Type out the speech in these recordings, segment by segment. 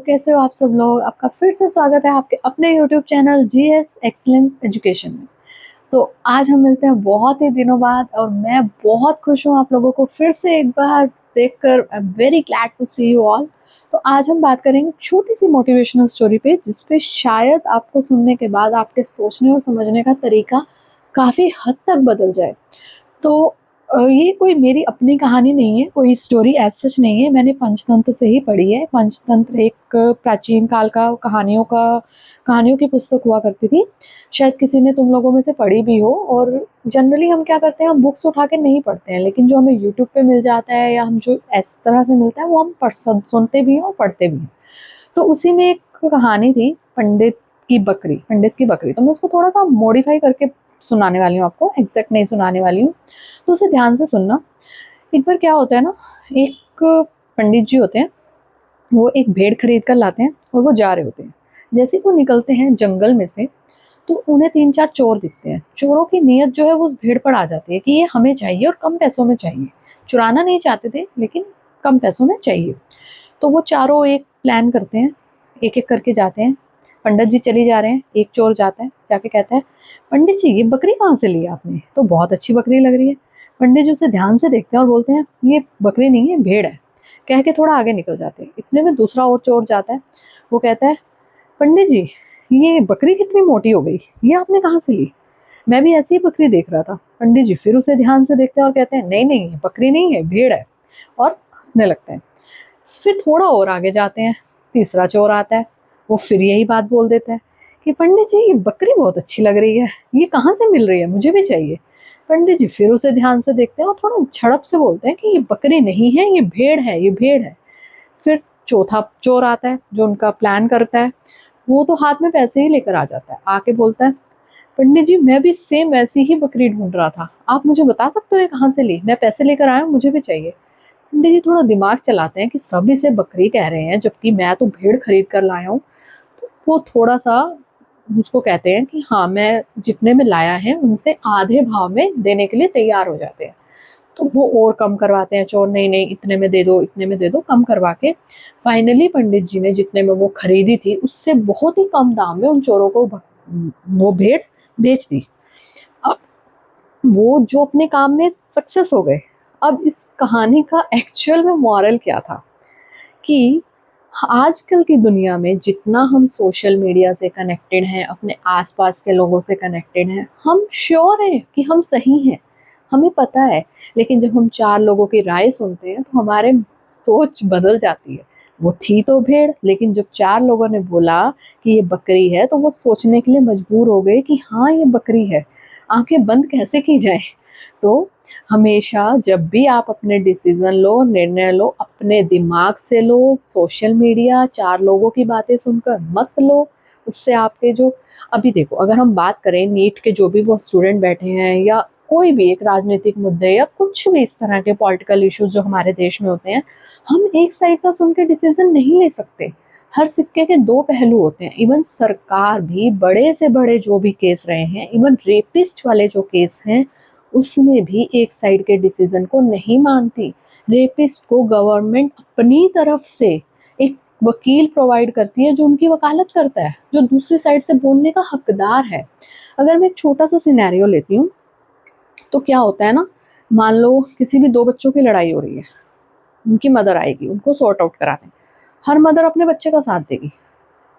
कैसे हो आप सब लोग? आपका फिर से स्वागत है आपके अपने YouTube channel GS excellence education में। तो आज हम मिलते हैं बहुत ही दिनों बाद और मैं बहुत खुश हूँ आप लोगों को फिर से एक बार देखकर। I am very glad to see you all. तो आज हम बात करेंगे छोटी सी मोटिवेशनल स्टोरी पे, जिसपे शायद आपको सुनने के बाद आपके सोचने और समझने का तरीका काफ़ी हद तक बदल जाए। तो ये कोई मेरी अपनी कहानी नहीं है, कोई स्टोरी एज़ सच नहीं है, मैंने पंचतंत्र से ही पढ़ी है। पंचतंत्र एक प्राचीन काल का कहानियों की पुस्तक हुआ करती थी। शायद किसी ने तुम लोगों में से पढ़ी भी हो। और जनरली हम क्या करते हैं, हम बुक्स उठा के नहीं पढ़ते हैं, लेकिन जो हमें यूट्यूब पे मिल जाता है या हम जो इस तरह से मिलता है वो हम सुनते भी हैं और पढ़ते भी हैं। तो उसी में एक कहानी थी, पंडित की बकरी। तो मैं उसको थोड़ा-सा मॉडिफ़ाई करके सुनाने वाली हूँ आपको, एग्ज़ैक्ट नहीं सुनाने वाली हूँ। तो उसे ध्यान से सुनना। एक बार क्या होता है ना, एक पंडित जी होते हैं, वो एक भेड़ खरीद कर लाते हैं और वो जा रहे होते हैं। जैसे ही वो निकलते हैं जंगल में से, तो उन्हें 3-4 चोर दिखते हैं। चोरों की नीयत जो है वो उस भेड़ पर आ जाती है कि ये हमें चाहिए और कम पैसों में चाहिए। चुराना नहीं चाहते थे, लेकिन कम पैसों में चाहिए। तो वो चारों एक प्लान करते हैं, एक-एक करके जाते हैं। पंडित जी चले जा रहे हैं, एक चोर जाता है, जाके कहता है, "पंडित जी, ये बकरी कहाँ से ली आपने? तो बहुत अच्छी बकरी लग रही है।" पंडित जी उसे ध्यान से देखते हैं और बोलते हैं, "ये बकरी नहीं है, भेड़ है।" कह के थोड़ा आगे निकल जाते हैं। इतने में दूसरा और चोर जाता है, वो कहता है, "पंडित जी, ये बकरी कितनी मोटी हो गई, ये आपने कहाँ से ली? मैं भी ऐसी ही बकरी देख रहा था।" पंडित जी फिर उसे ध्यान से देखते हैं और कहते हैं, "नहीं, नहीं, ये बकरी नहीं है, भेड़ है।" और हँसने लगते हैं। फिर थोड़ा और आगे जाते हैं, तीसरा चोर आता है, वो फिर यही बात बोल देता है कि पंडित जी, ये बकरी बहुत अच्छी लग रही है, ये कहाँ से मिल रही है, मुझे भी चाहिए। पंडित जी फिर उसे ध्यान से देखते हैं और थोड़ा झड़प से बोलते हैं कि ये बकरी नहीं है, ये भेड़ है, ये भेड़ है। फिर चौथा चोर आता है जो उनका प्लान करता है, वो तो हाथ में पैसे ही लेकर आ जाता है, आके बोलता है, पंडित जी, मैं भी सेम वैसी ही बकरी ढूंढ रहा था, आप मुझे बता सकते हो ये कहाँ से ली? मैं पैसे लेकर आया हूँ, मुझे भी चाहिए। पंडित जी थोड़ा दिमाग चलाते हैं कि सब इसे बकरी कह रहे हैं, जबकि मैं तो भेड़ खरीद कर लाया हूँ। तो वो थोड़ा-सा उसको कहते हैं कि हाँ, मैं जितने में लाया है उनसे आधे भाव में देने के लिए तैयार हो जाते हैं। तो वो और कम करवाते हैं चोर, नहीं-नहीं, इतने में दे दो, इतने में दे दो, कम करवा के फाइनली पंडित जी ने जितने में वो खरीदी थी, उससे बहुत ही कम दाम में उन चोरों को वो भेड़ बेच दी। अब वो जो अपने काम में सक्सेस हो गए। अब इस कहानी का एक्चुअल में मॉरल क्या था कि आजकल की दुनिया में जितना हम सोशल मीडिया से कनेक्टेड हैं, अपने आसपास के लोगों से कनेक्टेड हैं, हम श्योर हैं कि हम सही हैं, हमें पता है। लेकिन जब हम 4 लोगों की राय सुनते हैं तो हमारे सोच बदल जाती है। वो थी तो भेड़, लेकिन जब 4 लोगों ने बोला कि ये बकरी है, तो वो सोचने के लिए मजबूर हो गए कि हाँ, ये बकरी है। आँखें बंद कैसे की जाएँ? तो हमेशा जब भी आप अपने डिसीज़न लो, निर्णय लो, अपने दिमाग से लो, सोशल मीडिया, 4 लोगों की बातें सुनकर मत लो। उससे आपके जो अभी देखो, अगर हम बात करें नीट के जो भी वो स्टूडेंट बैठे हैं या कोई भी एक राजनीतिक मुद्दे या कुछ भी इस तरह के पॉलिटिकल इश्यूज़ जो हमारे देश में होते हैं, हम एक साइड का सुन के डिसीज़न नहीं ले सकते। हर सिक्के के 2 पहलू होते हैं। इवन सरकार भी बड़े से बड़े जो भी केस रहे हैं, इवन रेपिस्ट वाले जो केस हैं, उसमें भी एक साइड के डिसीजन को नहीं मानती। रेपिस्ट को गवर्नमेंट अपनी तरफ से एक वकील प्रोवाइड करती है जो उनकी वकालत करता है, जो दूसरी साइड से बोलने का हकदार है। अगर मैं एक छोटा सा सिनेरियो लेती हूँ, तो क्या होता है ना, मान लो किसी भी 2 बच्चों की लड़ाई हो रही है, उनकी मदर आएगी, उनको सॉर्ट आउट कराने। हर मदर अपने बच्चे का साथ देगी,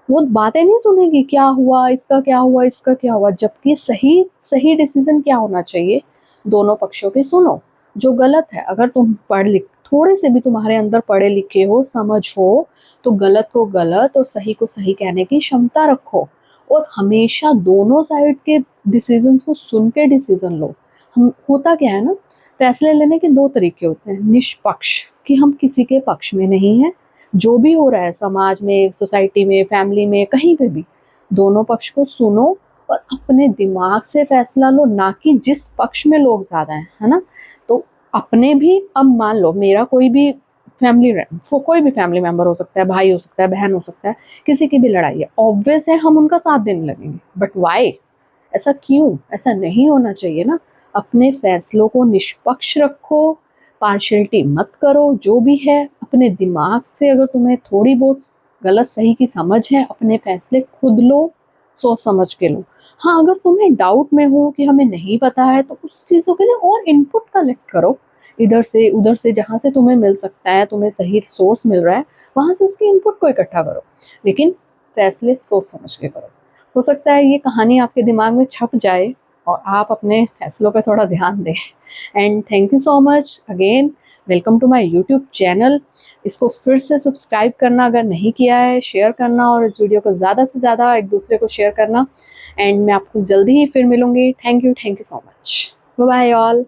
वो बातें नहीं सुनेगी, क्या हुआ, इसका क्या हुआ, इसका क्या हुआ, जबकि सही सही डिसीजन क्या होना चाहिए, दोनों पक्षों की सुनो। जो गलत है, अगर तुम पढ़ लिख थोड़े से भी तुम्हारे अंदर पढ़े लिखे हो, समझ हो, तो गलत को गलत और सही को सही कहने की क्षमता रखो। और हमेशा दोनों साइड के डिसीजंस को सुन के डिसीजन लो। हम होता क्या है ना, फैसले लेने के 2 तरीके होते हैं, निष्पक्ष, कि हम किसी के पक्ष में नहीं हैं, जो भी हो रहा है समाज में, सोसाइटी में, फैमिली में, कहीं पे भी, दोनों पक्ष को सुनो और अपने दिमाग से फैसला लो, ना कि जिस पक्ष में लोग ज़्यादा हैं, है ना? तो अपने भी, अब मान लो मेरा कोई भी फैमिली मेंबर हो सकता है, भाई हो सकता है, बहन हो सकता है, किसी की भी लड़ाई है, ऑब्वियस है हम उनका साथ देने लगेंगे। But why? ऐसा क्यों? ऐसा नहीं होना चाहिए ना। अपने फैसलों को निष्पक्ष रखो, पार्शियलिटी मत करो, जो भी है अपने दिमाग से, अगर तुम्हें थोड़ी बहुत गलत सही की समझ है, अपने फैसले खुद लो, सोच समझ के लो। हाँ, अगर तुम्हें डाउट में हो कि हमें नहीं पता है तो उस चीज़ों के लिए और इनपुट कलेक्ट करो, इधर से उधर से, जहाँ से तुम्हें मिल सकता है, तुम्हें सही सोर्स मिल रहा है, वहाँ से उसके इनपुट को इकट्ठा करो, लेकिन फैसले सोच समझ के करो। हो सकता है ये कहानी आपके दिमाग में छप जाए और आप अपने फैसलों पे थोड़ा ध्यान दें। And thank you so much again, welcome to my YouTube channel. इसको फिर से सब्सक्राइब करना अगर नहीं किया है, शेयर करना और इस वीडियो को ज़्यादा से ज़्यादा एक दूसरे को शेयर करना। एंड मैं आपको जल्दी ही फिर मिलूंगी। Thank you so much. Bye bye all.